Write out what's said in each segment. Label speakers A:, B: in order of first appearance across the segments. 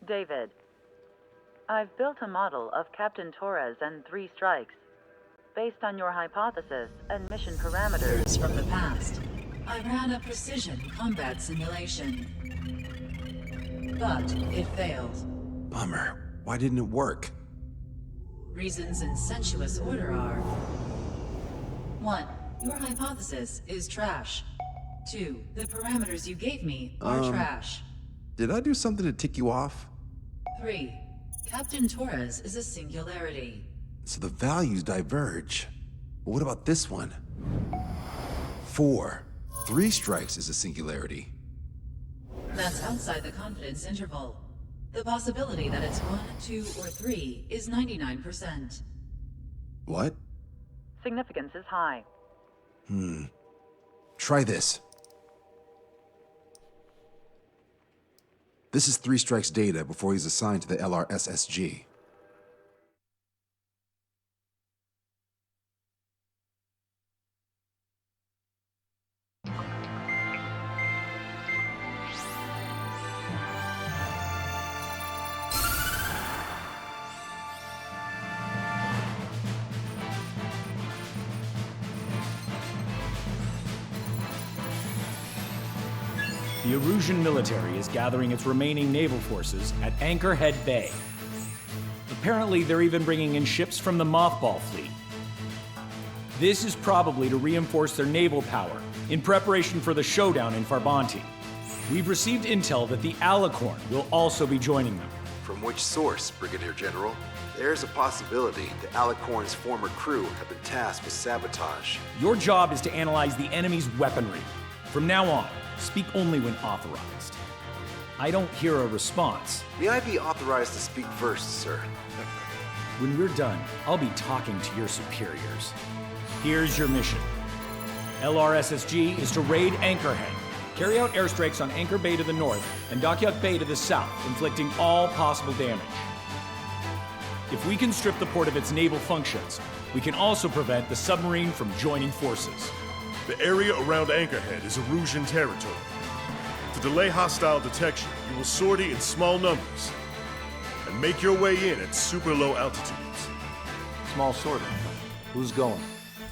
A: David, I've built a model of Captain Torres and 3 strikes. Based on your hypothesis and mission parameters
B: from the past, I ran a precision combat simulation. But it failed.
C: Bummer. Why didn't it work?
B: Reasons in sensuous order are: 1. Your hypothesis is trash. 2. The parameters you gave me are trash.
C: Did I do something to tick you off?
B: 3. Captain Torres is a singularity.
C: So the values diverge. But what about this one? 4. 3 strikes is a singularity.
B: That's outside the confidence interval. The possibility that it's 1, 2, or 3 is 99%.
C: What?
A: significance is high.
C: Try this. This is 3 Strike's data before he's assigned to the LRSSG.
D: The Erusian military is gathering its remaining naval forces at Anchorhead Bay. Apparently, they're even bringing in ships from the Mothball fleet. This is probably to reinforce their naval power in preparation for the showdown in Farbanti. We've received intel that the Alicorn will also be joining them.
C: From which source, Brigadier General? There's a possibility the Alicorn's former crew have been tasked with sabotage.
D: Your job is to analyze the enemy's weaponry. From now on, speak only when authorized. I don't hear a response.
C: May I be authorized to speak first, sir?
D: When we're done, I'll be talking to your superiors. Here's your mission. LRSSG is to raid Anchorhead, carry out airstrikes on Anchor Bay to the north and Dockyard Bay to the south, inflicting all possible damage. If we can strip the port of its naval functions, we can also prevent the submarine from joining forces.
E: The area around Anchorhead is Erusian territory. To delay hostile detection, you will sortie in small numbers and make your way in at super low altitudes.
F: Small sortie. Who's going?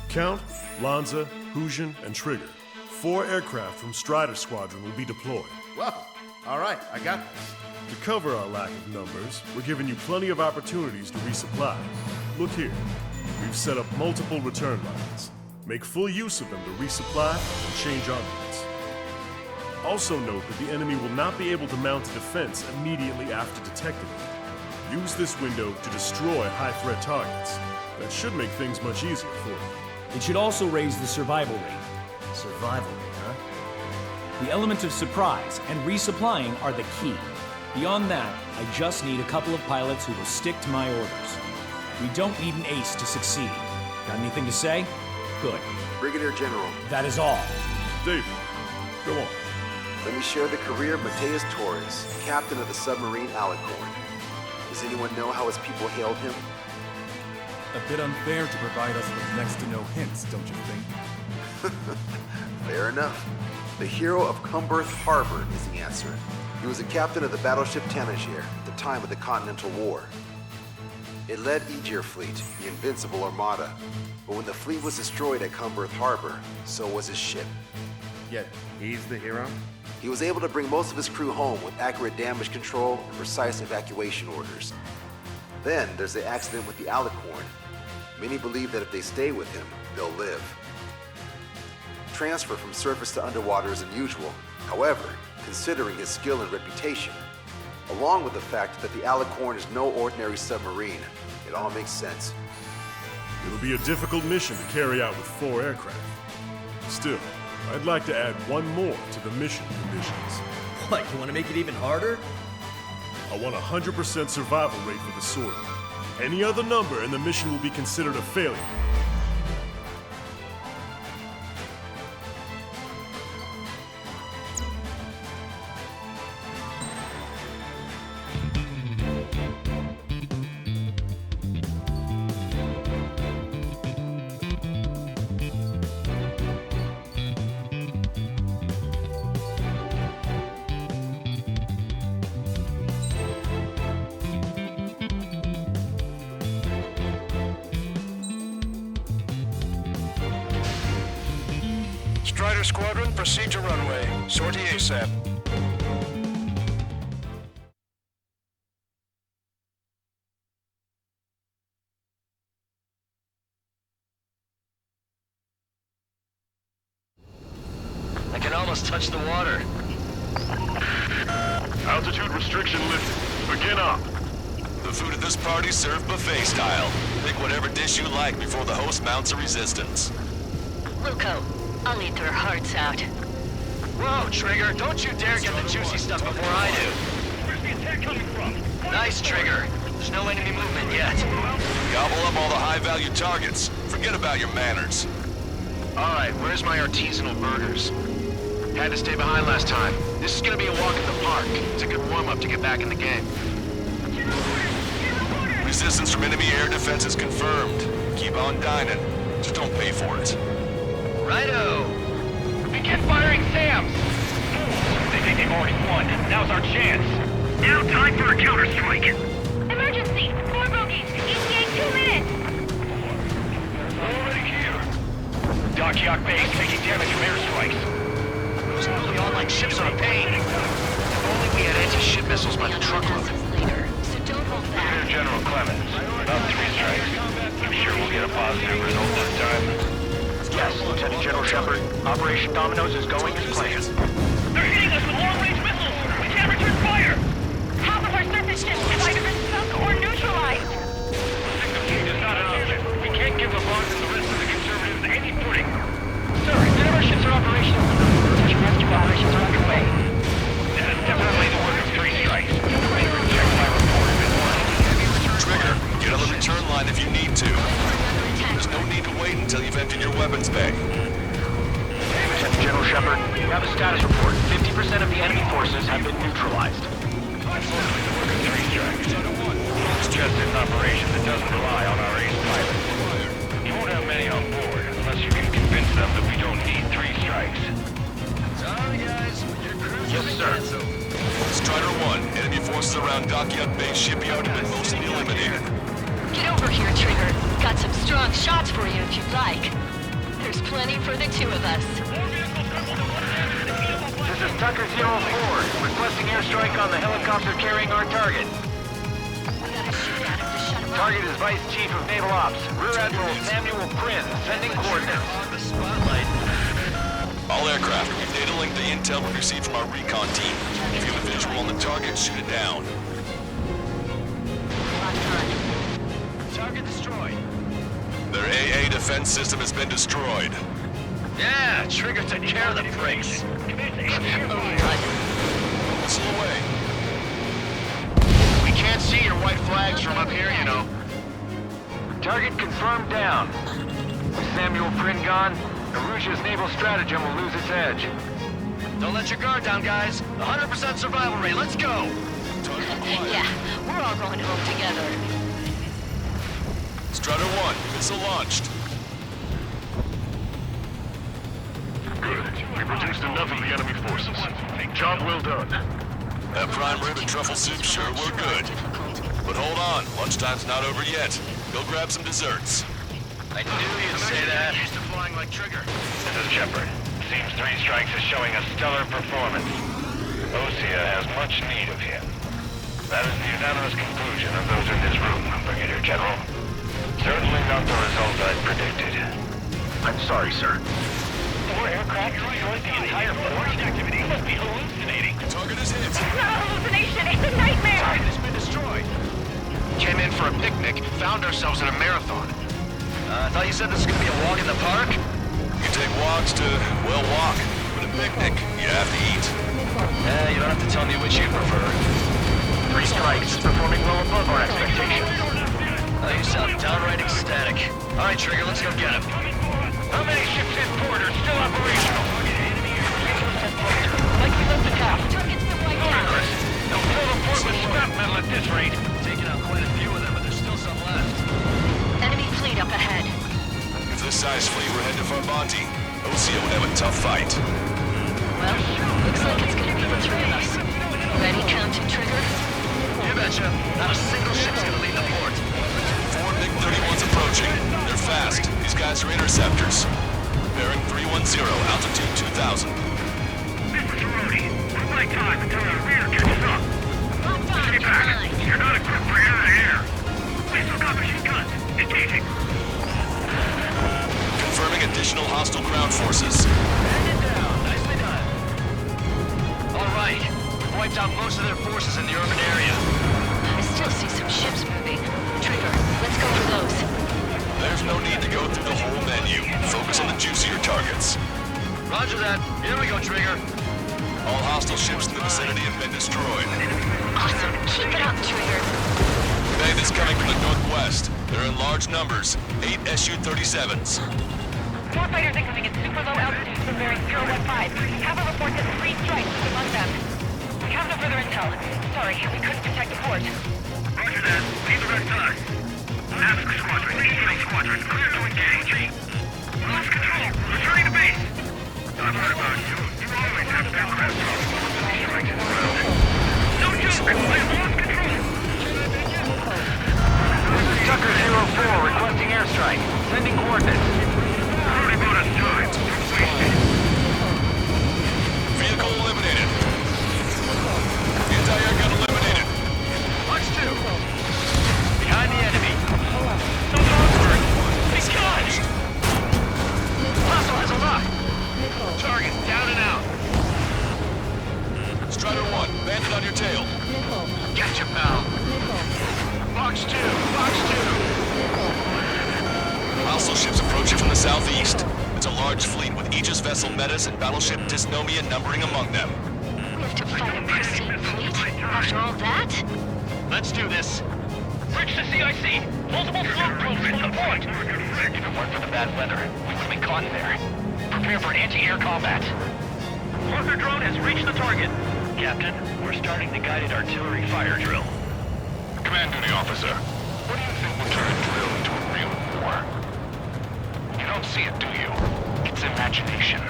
E: Count, Lanza, Hujan, and Trigger. 4 aircraft from Strider Squadron will be deployed.
F: Well, all right, I got this.
E: To cover our lack of numbers, we're giving you plenty of opportunities to resupply. Look here. We've set up multiple return lines. Make full use of them to resupply and change armaments. Also note that the enemy will not be able to mount a defense immediately after detecting it. Use this window to destroy high-threat targets. That should make things much easier for you.
D: It should also raise the survival rate.
F: Survival rate, huh?
D: The element of surprise and resupplying are the key. Beyond that, I just need a couple of pilots who will stick to my orders. We don't need an ace to succeed. Got anything to say? Good.
C: Brigadier General.
D: That is all.
E: David, go on.
C: Let me share the career of Mateus Torres, captain of the submarine Alicorn. Does anyone know how his people hailed him?
G: A bit unfair to provide us with next to no hints, don't you think?
C: Fair enough. The hero of Cumberth Harbor is the answer. He was a captain of the battleship Tanager at the time of the Continental War. It led Aegir Fleet, the Invincible Armada. But when the fleet was destroyed at Cumberth Harbor, so was his ship.
F: Yet, he's the hero?
C: He was able to bring most of his crew home with accurate damage control and precise evacuation orders. Then there's the accident with the Alicorn. Many believe that if they stay with him, they'll live. Transfer from surface to underwater is unusual. However, considering his skill and reputation, along with the fact that the Alicorn is no ordinary submarine, it all makes sense.
E: It'll be a difficult mission to carry out with 4 aircraft. Still, I'd like to add one more to the mission conditions.
F: What, you want to make it even harder?
E: I want a 100% survival rate for the sortie. Any other number and the mission will be considered a failure.
H: Squadron, proceed to runway. Sortie ASAP.
I: I can almost touch the water.
E: Altitude restriction lifted. Begin up.
J: The food at this party served buffet style. Pick whatever dish you like before the host mounts a resistance.
K: Luco, I'll eat their hearts out.
I: Whoa, Trigger, don't you dare get the juicy stuff before I do.
H: Where's the attack coming from?
I: Nice, Trigger. There's no enemy movement yet.
J: Gobble up all the high-value targets. Forget about your manners.
H: Alright, where's my artisanal burgers? Had to stay behind last time. This is gonna be a walk in the park. It's a good warm-up to get back in the game.
J: Resistance from enemy air defenses confirmed. Keep on dining. Just don't pay for it.
I: Righto.
H: Begin firing SAMs! They think they've already won. Now's our chance. Now time for a counterstrike.
K: Emergency! 4 bogeys! ETA 2 minutes!
H: Already here. Dockyard base taking damage from airstrikes.
I: Those moving on like ships on a plane.
H: If only we had anti-ship missiles by the truckload.
K: Later, so don't hold back.
H: General Clemens. About 3 strikes. I'm sure we'll get a positive result this time. Yes, Lieutenant General Shepard. Operation Dominoes is going as planned. They're hitting us with long-range missiles! We can't return fire!
K: Half of our surface ships have either been sunk or neutralized.
H: Signal feed is not an option. We can't give the Bonds and the rest of the conservatives any footing. Sir, none of our ships are operational. Search and rescue operations are underway. That is definitely the work of 3 strikes. Check my report if it was.
J: Trigger, get on the return line if you need to. There's no need to wait until you've emptied your weapons bay.
H: Lieutenant General Shepard, we have a status report. 50% of the enemy forces have been neutralized. It's just an operation that doesn't rely on our ace pilots. You won't have many on board unless you can convince them that we don't need 3 strikes.
I: Sorry, guys. Your crew's
H: Yes, sir.
J: Strider 1, enemy forces around Dockyard Base shipyard have been mostly eliminated.
K: Get over here, Trigger. Got some strong shots for you if you'd like. There's plenty for the 2 of us.
H: This is Tucker 04, requesting airstrike on the helicopter carrying our target.
K: We gotta shoot at him to shut him up.
H: Target is Vice Chief of Naval Ops, Rear Admiral Samuel Prin, sending coordinates.
I: On the spotlight.
J: All aircraft, data link the intel we received from our recon team. If you have a visual on the target, shoot it down.
K: Locked on.
I: Target destroyed.
J: Their AA defense system has been destroyed.
I: Yeah, Trigger took care of the pricks.
J: Whistle away.
H: We can't see your white flags from up here, you know. Target confirmed down. With Samuel Prin gone, Aruja's naval stratagem will lose its edge.
I: Don't let your guard down, guys. 100% survival rate. Let's go.
K: Yeah, we're all going home together.
J: Strider 1, missile launched.
E: Good. We reduced enough of the enemy forces. Job well done.
J: That prime rib and truffle soup sure were good. But hold on, lunchtime's not over yet. Go grab some desserts.
I: I knew you'd say that.
H: Used to flying like Trigger. This is Shepard. Seems 3 strikes is showing a stellar performance. Osea has much need of him. That is the unanimous conclusion of those in this room, Brigadier General. Certainly not the result I predicted. I'm sorry, sir. 4 aircraft destroyed the entire force? Activity must be hallucinating.
J: Target is hit.
K: It's not a hallucination, it's a nightmare!
H: Target has been destroyed. Came in for a picnic, found ourselves in a marathon.
I: I thought you said this was gonna be a walk in the park?
J: You take walks to, well, walk. But a picnic, you have to eat.
I: You don't have to tell me which you prefer.
H: 3 strikes is performing well above our expectations.
I: You sound downright ecstatic. All right, Trigger, let's go get him.
H: How many ships in port are still operational?
K: Like we left the half. Target's been wiped out.
H: They'll fill the port with scrap metal at this rate.
I: Taking out quite a few of them, but there's still some left.
K: Enemy fleet up ahead.
J: If this size fleet were headed for Farbanti, Osea would have a tough fight.
K: Well, looks like it's gonna be the 3 of us. Ready, Captain Trigger?
I: You betcha. Not a single ship's gonna leave the port.
J: 4 MiG-31s approaching. They're fast. These guys are interceptors. Bearing 310, altitude 2,000.
I: wiped out most of their forces in the urban area.
K: I still see some ships moving. Trigger, let's go for those.
J: There's no need to go through the whole menu. Focus on the juicier targets.
I: Roger that. Here we go, Trigger.
J: All hostile ships in the vicinity have been destroyed.
K: Awesome. Keep it up, Trigger.
J: Bandits coming from the northwest. They're in large numbers. 8 Su-37s.
L: Warfighters incoming at super low altitude from bearing 015. Have a report that 3 strikes is among them. We have no further intel. Sorry, we couldn't detect the port.
H: Roger that. Leave the rest to us. Ask Squadron. Eastern Squadron. Clear to engage. Lost control. Returning to base. I've heard about you. You always have aircraft strikes in the road. No joke. I have lost control.
I: This is Tucker 04 requesting airstrike. Sending coordinates.
H: Already bought us time. Wasted.
J: Vehicle eliminated. Anti-air gun eliminated.
I: Watch 2. Behind the enemy.
L: No Oxford. He's gone.
I: Hostile has a lock. Target down and out.
J: Strider 1, bandit on your tail.
I: Gotcha, pal. Box 2. Box 2.
J: Hostile ships approaching from the southeast. It's a large fleet with Aegis vessel Metis and battleship Dysnomia numbering among them.
K: We have to fight a pristine fleet after all that?
I: Let's do this.
L: Bridge to CIC. Multiple smoke plumes from the port.
I: If it weren't for the bad weather, we would have been caught in there. Prepare for anti-air combat.
L: Parker drone has reached the target.
I: Captain, we're starting the guided artillery fire drill.
H: Command duty officer. What do you think will turn a drill into a real war? You don't see it, do you? It's imagination.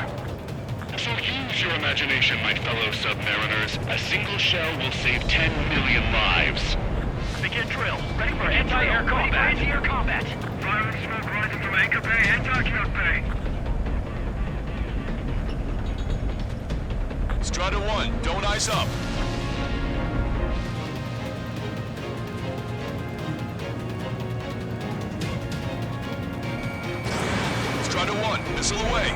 H: So use your imagination, my fellow submariners. A single shell will save 10 million lives.
L: Begin drill. Ready for anti-air combat. Anti-air combat.
H: Fire and smoke rising from Anchor Bay and Dockyard Bay.
J: Strider 1, don't ice up. Strider 1, missile away.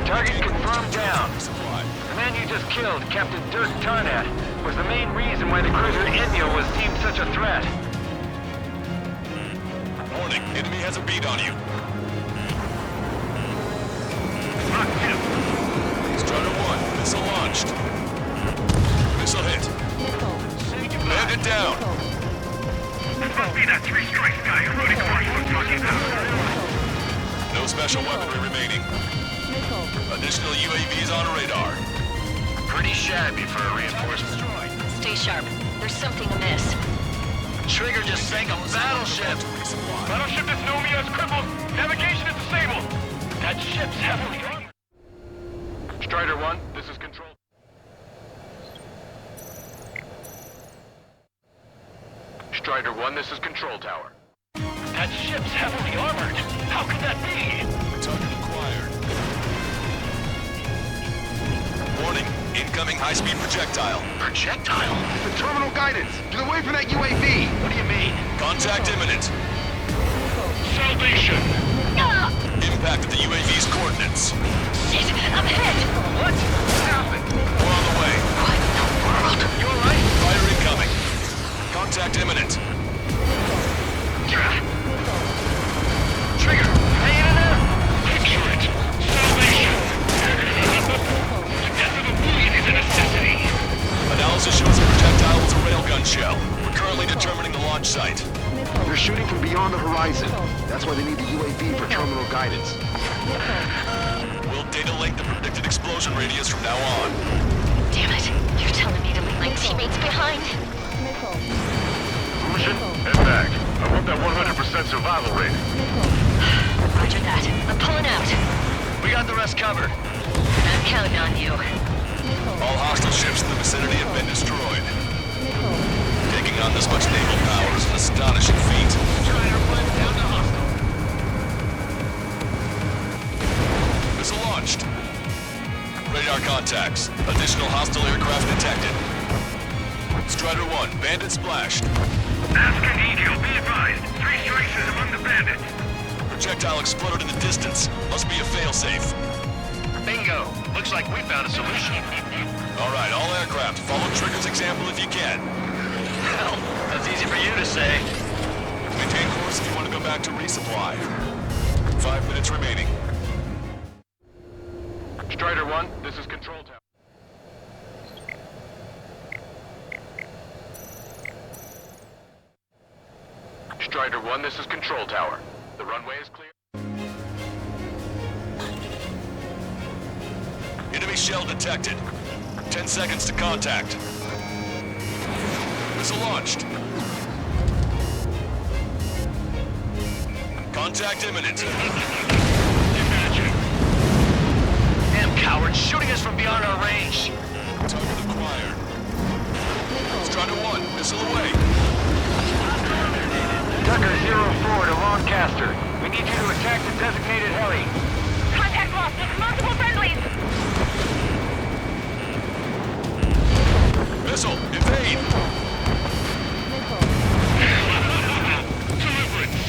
I: Target confirmed down.
J: Supply.
I: The man you just killed, Captain Dirk Tarnat, was the main reason why the cruiser Enyo was deemed such a threat.
J: Warning, enemy has a beat on you.
H: Lock 2.
J: Strider 1, missile launched. Missile hit. Bandit down.
H: This must be that 3 strikes guy who rode across was talking about.
J: No special weaponry remaining. Additional UAVs on radar.
I: Pretty shabby for a reinforcement.
K: Stay sharp. There's something amiss.
I: Trigger just sank a battleship.
H: Battleship Dysnomia is crippled. Navigation is disabled.
L: That ship's heavily armed.
H: Strider 1, this is control. Strider 1, this is control tower.
L: That ship's heavily armored. How could that be?
J: Target acquired. Warning, incoming high-speed projectile.
C: Projectile? The terminal guidance! Get away from that UAV!
I: What do you mean?
J: Contact imminent.
H: Salvation!
K: Ah!
J: Impact at the UAV's coordinates.
K: Shit! I'm hit!
I: What? What happened?
J: We're on the way.
K: What in the world?
I: You alright?
J: Fire incoming. Contact imminent.
I: Trigger, hanging in there?
H: Picture it! Salvation! The death of a million is a necessity!
J: Analysis shows the projectile was a railgun shell. We're currently determining the launch site.
C: They're shooting from beyond the horizon. That's why they need the UAV for terminal guidance.
J: We'll data link the predicted explosion radius from now on.
K: Damn it. You're telling me to leave my teammates behind?
H: Lucian, head back. I want that 100% survival rate.
K: Roger that. I'm pulling out.
I: We got the rest covered.
K: I'm counting on you.
J: All hostile ships in the vicinity have been destroyed. Taking on this much naval power is an astonishing feat.
I: Strider 1 down to hostile.
J: Missile launched. Radar contacts. Additional hostile aircraft detected. Strider 1, bandit splashed.
H: Ask an Eagle, be advised. 3 strikes is among the bandits.
J: Projectile exploded in the distance. Must be a failsafe.
I: Bingo. Looks like we found a solution.
J: All right, all aircraft, example if you can.
I: Well, that's easy for you to say.
J: Maintain course if you want to go back to resupply. 5 minutes remaining.
I: Strider 1, this is Control Tower. Strider 1, this is Control Tower. The runway is clear.
J: Enemy shell detected. 10 seconds to contact. Missile launched. Contact imminent.
I: Imagine. Damn cowards shooting us from beyond our range.
J: Target acquired. Strider 1, missile away.
I: Tucker 04 to Lancaster. We need you to attack the designated heli.
L: Contact lost. Multiple friendlies.
J: Missile, evade.
H: Deliverance!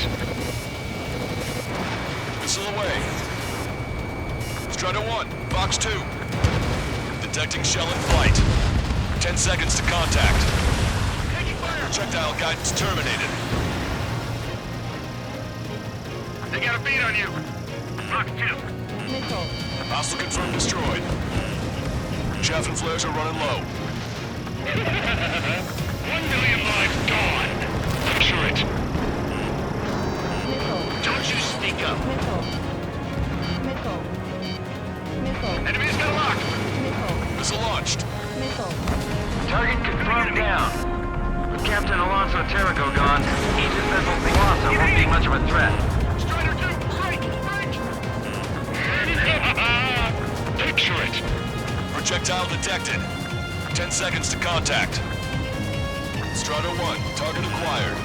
J: Missile away. Strider 1, Fox 2. Detecting shell in flight. 10 seconds to contact. Projectile guidance terminated.
H: They got a beat on you. Fox 2.
J: Hostile confirmed destroyed. Chaff and flares are running low.
H: 1 million lives gone. Picture it.
I: Don't you speak up.
H: Enemy's got a lock.
J: Missile launched.
I: Target confirmed down. With Captain Alonso Terrigo gone, Aegis Vessel Blossom won't be much of a threat.
H: Strider 2, break! Picture it.
J: Projectile detected. 10 seconds to contact. Strider 1, target acquired.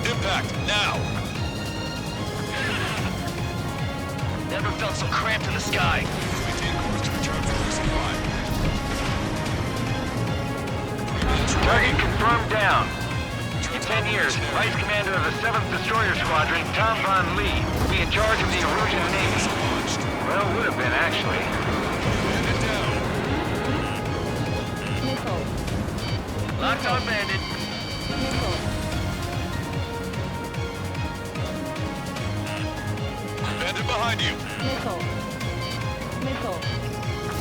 J: Impact, now!
I: Never felt so cramped in the sky.
J: Maintain course to return for resupply.
I: Target confirmed down. In 10 years, Vice Commander of the 7th Destroyer Squadron, Tom Von Lee, will be in charge of the Erusian Navy. Well, would have been, actually.
J: Bandit down.
I: Locked on Bandit.
J: Bandit behind you.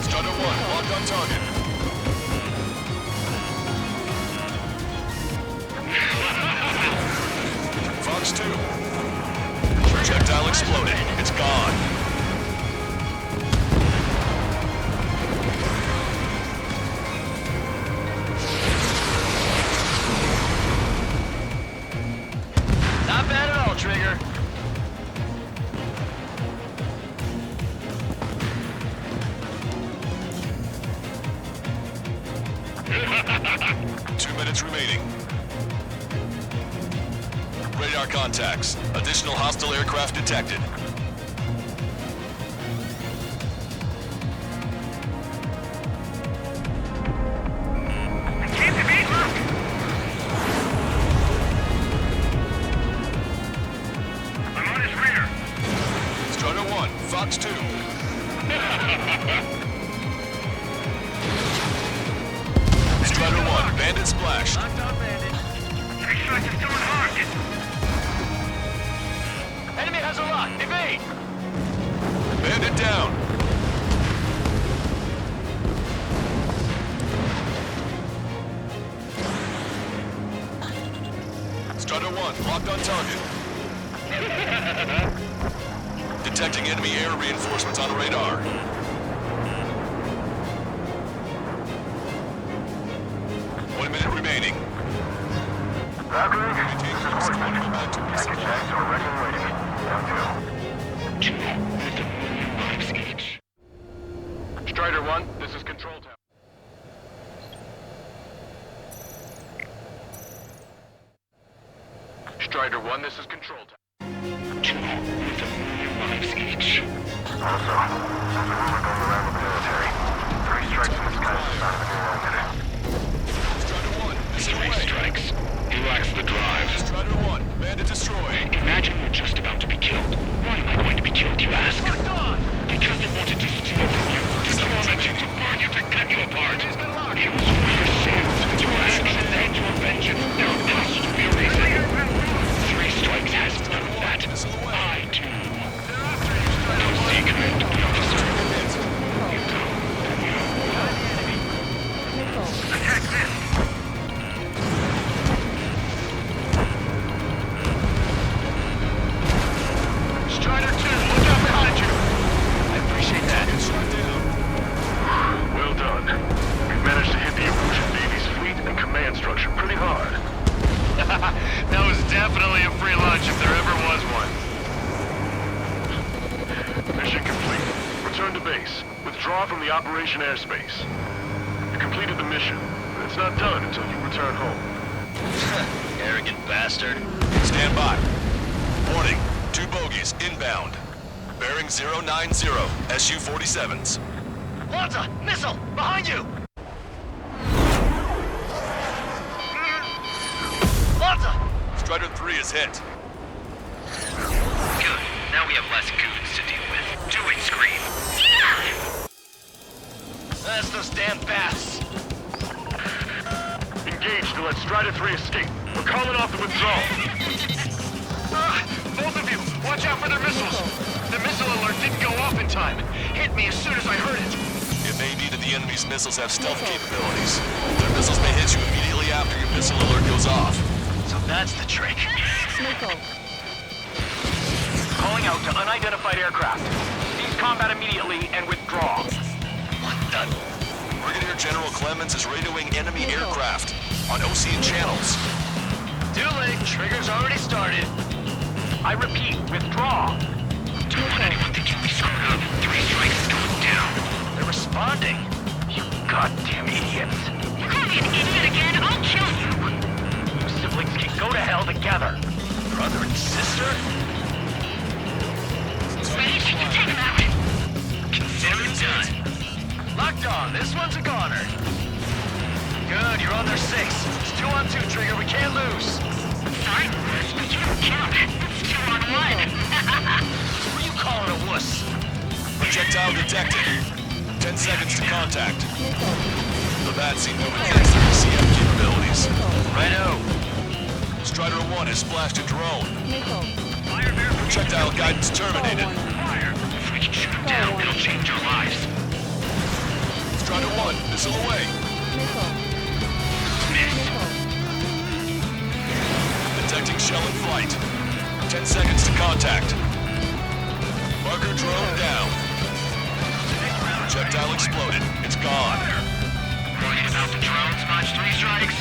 J: Strider 1, locked on target. Fox 2. Projectile exploded. It's gone.
I: Not bad at all, Trigger.
J: Two minutes remaining. Radar contacts. Additional hostile aircraft detected.
H: I'm on his rear.
J: Strider 1, Fox 2. Strider 1, Bandit splashed.
I: Locked on Bandit.
H: Three strikes is doing hard.
I: Enemy has a lock. Evade.
J: Bandit down. Strider 1, locked on target. Detecting enemy air reinforcements on radar. One minute remaining.
H: Valkyrie,
J: Maintain course if you want to go back to resupply.
H: tags are ready and waiting. Down 2. Strider 1, this is Control Tower. Strider 1, this is Control Tower.
I: 2 with 1,000,000 lives each.
H: Also, there's a rumor going around the military. 3 strikes in the sky is the sign of a new today.
J: Strider 1, missile
I: 3
J: away.
I: strikes. He lacks the drive.
J: Strider 1, Bandit destroyed.
I: Imagine we're just about to be killed. Why am I going to be killed, you ask? Because they wanted to steal from you. Because I wanted you to burn your
E: Withdraw from the operation airspace. You completed the mission, but it's not done until you return home.
J: Arrogant bastard. Stand by. Warning, 2 bogies inbound. Bearing 090, SU-47s.
F: Lanza! Missile! Behind you! Lanza!
J: Strider 3 is hit.
I: Good. Now we have less goons to deal with. Do it, Scream.
F: That's those damn bats.
E: Engage to let Strider 3 escape. We're calling off the withdrawal.
I: Both of you, watch out for their missiles. The missile alert didn't go off in time. Hit me as soon as I heard it.
J: It may be that the enemy's missiles have stealth capabilities. Their missiles may hit you immediately after your missile alert goes off.
I: So that's the trick.
K: Missile.
I: Calling out to unidentified aircraft. Cease combat immediately and withdraw.
J: What the? Brigadier General Clemens is radioing enemy aircraft on Ocean channels.
I: Too late. Trigger's already started. I repeat, withdraw. Don't want anyone thinking we screwed up. 3 strikes is going down. They're responding. You goddamn idiots.
L: You call me an idiot again? I'll kill you!
I: You siblings can go to hell together. Brother and sister?
L: Wait, you take him out.
I: Consider it done. Locked on. This one's a goner. Good, you're on their 6. It's 2 on 2, Trigger. We can't lose.
L: Sorry, but you don't count. It's 2 on 1.
I: Who are you calling a wuss?
J: Projectile detected. 10 seconds to contact. The bats seem to have enhanced their CF capabilities.
I: Righto.
J: Strider 1 has splashed a drone.
I: Fire verification.
J: Projectile guidance terminated.
I: Fire. If we can shoot him down, it'll change our lives.
J: Strider 1, missile away. Detecting shell in flight. 10 seconds to contact. Marker drone down. Projectile exploded. It's gone.
I: Worried about the drones much, 3 strikes?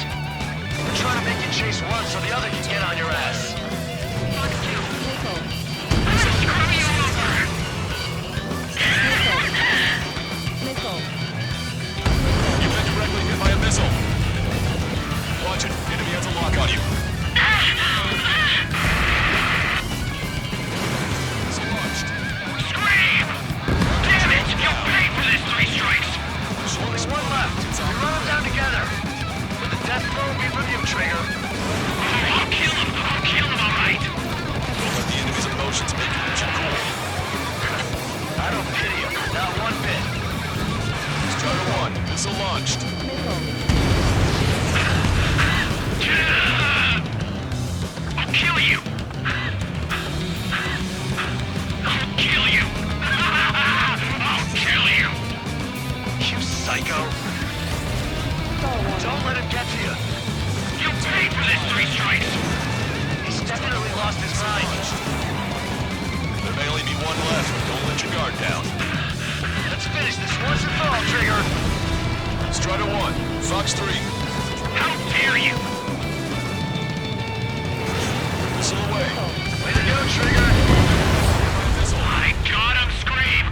F: We're trying to make you chase one so the other can get on your ass.
L: Fuck you. Screw you over.
J: You've been directly hit by a missile. Watch it. Enemy has a lock on you. Missile launched.
I: Scream! Damn it! You'll pay for this, 3 strikes!
F: Only one left. We run them down together. With the death blow be from you, Trigger.
I: I'll kill him! I'll kill him, all right!
J: Don't let the enemy's emotions make you lose your cool.
F: I don't pity you. Not one bit.
J: Strider 1, missile launched.
I: I'll kill you! I'll kill you! I'll kill you!
F: You psycho. Don't let him get to you.
I: You'll pay for this, 3 strikes!
F: He's definitely lost his mind.
J: There may only be one left. Don't let your guard down.
F: Let's finish this once and for all, Trigger.
J: Strider 1, Fox 3.
I: How dare you!
J: Missile away.
F: Way to go, Trigger.
J: Missile.
I: I got him, Scream!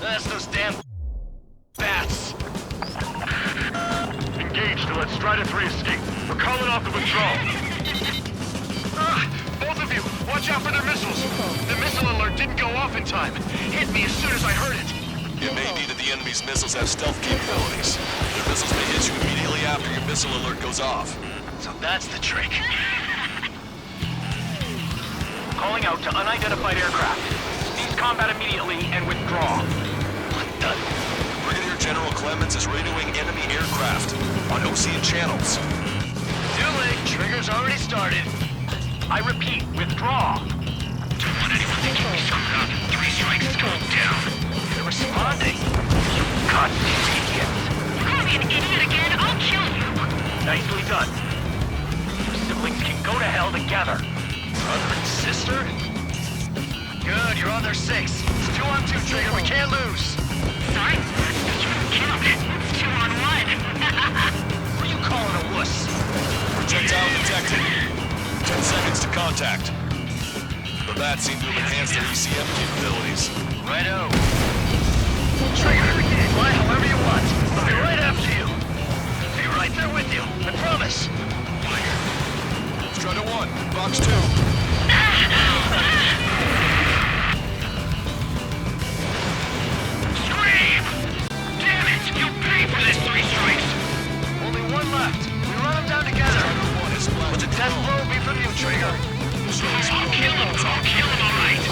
F: That's those damn bats.
E: Engage to let Strider 3 escape. We're calling off the withdrawal.
I: Both of you, watch out for their missiles! The missile alert didn't go off in time. Hit me as soon as I heard it.
J: It may be that the enemy's missiles have stealth capabilities. Their missiles may hit you immediately after your missile alert goes off.
I: So that's the trick. Calling out to unidentified aircraft. Cease combat immediately and withdraw.
J: What the? Brigadier General Clemens is radioing enemy aircraft on Ocean channels.
F: Too late. Trigger's already started.
I: I repeat, withdraw. Don't want anyone thinking we screwed up. 3 strikes is going down.
F: They're responding.
I: You goddamn idiots.
L: You call me an idiot again? I'll kill you!
I: Nicely done. You siblings can go to hell together.
F: Brother and sister? Good, you're on their 6. It's 2 on 2, Trigger. We can't lose.
L: Sorry, but you don't count. It's 2 on 1.
J: contact. The bats seem to have enhanced their ECM capabilities.
F: Righto. Trigger, fly however you want. I'll be right after you. Be right there with you, I promise.
J: Strider 1, Box 2.
F: Scream! Damn it! You pay for this 3 strikes! Only one left. We run them down together. With the death blow be from you, Trigger. I'll kill him, alright.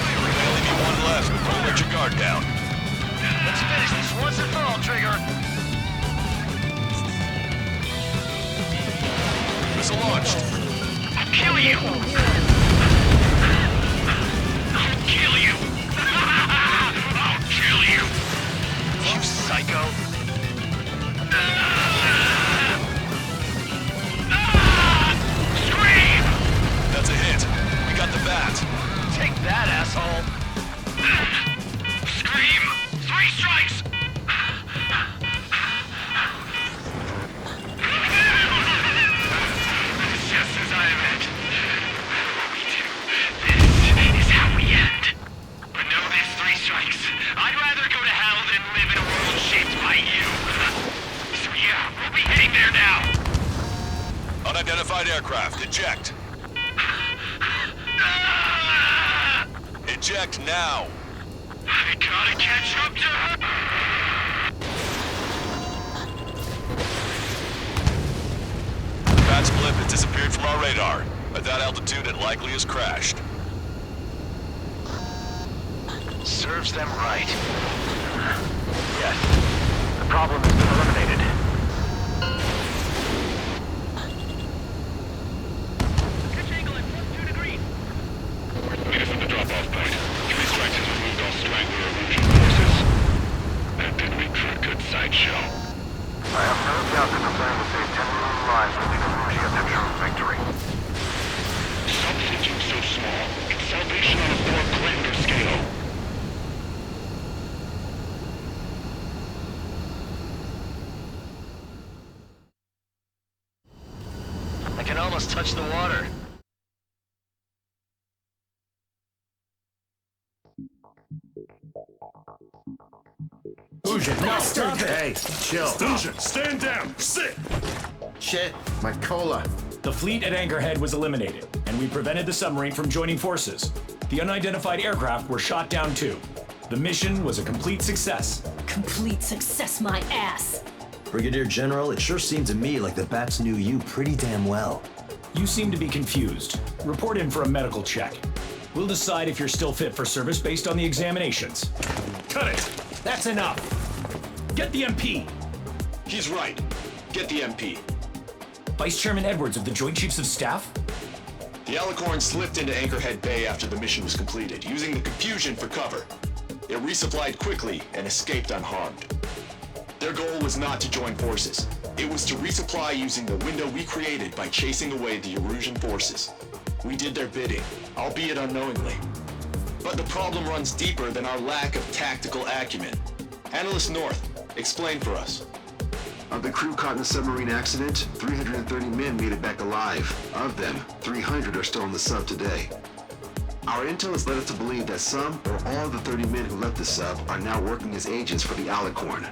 J: There'll only be one left. Don't let your guard down.
F: Let's finish this once and for all, Trigger.
J: Missile launched.
F: I'll kill you! I'll kill you! I'll kill you! You psycho! Scream!
J: That's a hit. We got the bat.
F: Take that, asshole! Scream! 3 strikes! Just as I meant. This is how we end. But know this, 3 strikes. I'd rather go to hell than live in a world shaped by you. So yeah, we'll be heading there now.
J: Unidentified aircraft, eject. Eject now.
F: I gotta catch up to her.
J: Bat's blip has disappeared from our radar. At that altitude, it likely has crashed.
F: Serves them right. Yes. The problem has been eliminated. Pitch angle at +2 degrees.
H: Meet us at the drop-off point. 3 strikes has removed all strangler illusion forces. That did make for a good sideshow.
I: I have no doubt that the plan to save 10 million lives will lead Illusion to true victory.
H: Stop thinking so small. It's salvation on a far grander scale.
F: I can almost touch the water.
E: Hey, chill. Fusion, stand down. Sit.
C: Shit, my cola.
D: The fleet at Anchorhead was eliminated, and we prevented the submarine from joining forces. The unidentified aircraft were shot down too. The mission was a complete success.
K: Complete success, my ass.
M: Brigadier General, it sure seemed to me like the bats knew you pretty damn well.
D: You seem to be confused. Report in for a medical check. We'll decide if you're still fit for service based on the examinations.
E: Cut it.
D: That's enough. Get the MP.
J: He's right. Get the MP.
D: Vice Chairman Edwards of the Joint Chiefs of Staff?
J: The Alicorn slipped into Anchorhead Bay after the mission was completed, using the confusion for cover. It resupplied quickly and escaped unharmed. Their goal was not to join forces. It was to resupply using the window we created by chasing away the Erusian forces. We did their bidding, albeit unknowingly. But the problem runs deeper than our lack of tactical acumen. Analyst North, explain for us.
C: Of the crew caught in the submarine accident, 330 men made it back alive. Of them, 300 are still on the sub today. Our intel has led us to believe that some or all of the 30 men who left the sub are now working as agents for the Alicorn.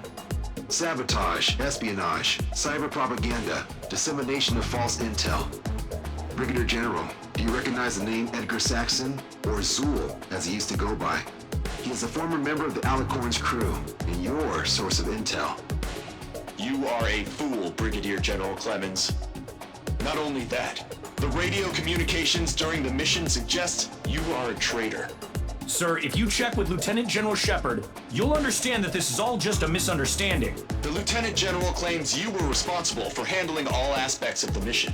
C: Sabotage, espionage, cyber propaganda, dissemination of false intel. Brigadier General, do you recognize the name Edgar Saxon, or Zool, as he used to go by? He is a former member of the Alicorn's crew, and your source of intel.
J: You are a fool, Brigadier General Clemens. Not only that, the radio communications during the mission suggest you are a traitor.
D: Sir, if you check with Lieutenant General Shepard, you'll understand that this is all just a misunderstanding.
J: The Lieutenant General claims you were responsible for handling all aspects of the mission.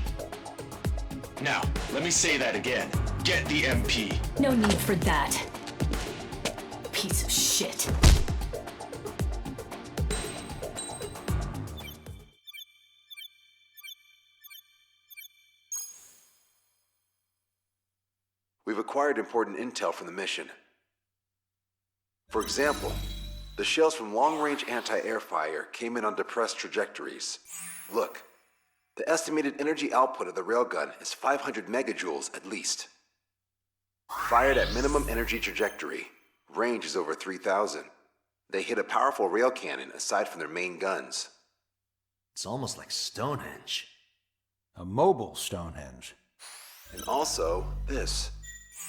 J: Now, let me say that again. Get the MP.
K: No need for that. Piece of shit.
C: We've acquired important intel from the mission. For example, the shells from long-range anti-air fire came in on depressed trajectories. Look, The estimated energy output of the railgun is 500 megajoules at least. Fired at minimum energy trajectory, range is over 3,000. They hit a powerful rail cannon aside from their main guns.
M: It's almost like Stonehenge.
N: A mobile Stonehenge.
C: And also, this.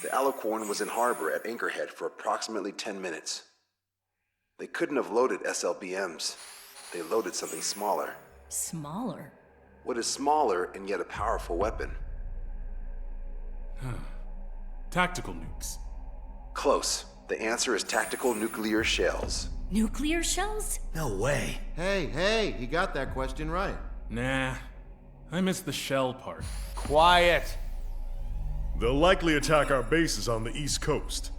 C: The Alicorn was in harbor at Anchorhead for approximately 10 minutes. They couldn't have loaded SLBMs. They loaded something smaller.
O: Smaller?
C: What is smaller and yet a powerful weapon?
G: Tactical nukes.
C: Close. The answer is tactical nuclear shells.
O: Nuclear shells?
M: No way.
P: Hey, he got that question right.
G: Nah, I missed the shell part.
N: Quiet!
E: They'll likely attack our bases on the East Coast.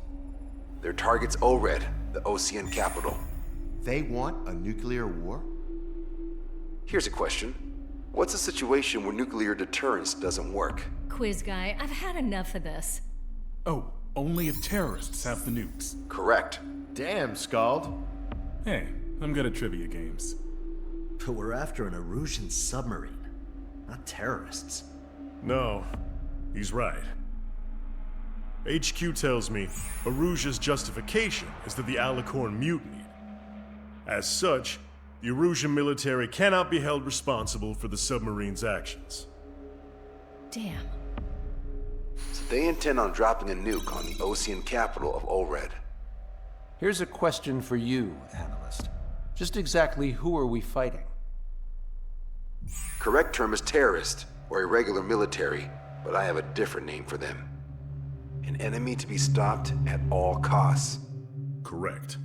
C: Their target's ORED, the Ocean capital.
P: They want a nuclear war?
C: Here's a question. What's a situation where nuclear deterrence doesn't work?
O: Quiz guy, I've had enough of this.
G: Oh, only if terrorists have the nukes.
C: Correct.
P: Damn, Scald.
G: Hey, I'm good at trivia games.
M: But we're after an Erusian submarine, not terrorists.
E: No, he's right. HQ tells me Erusia's justification is that the Alicorn mutinied. As such, the Erusian military cannot be held responsible for the submarine's actions.
O: Damn.
C: So they intend on dropping a nuke on the Ocean capital of ORED.
N: Here's a question for you, analyst. Just exactly who are we fighting?
C: Correct term is terrorist, or irregular military, but I have a different name for them. An enemy to be stopped at all costs.
E: Correct.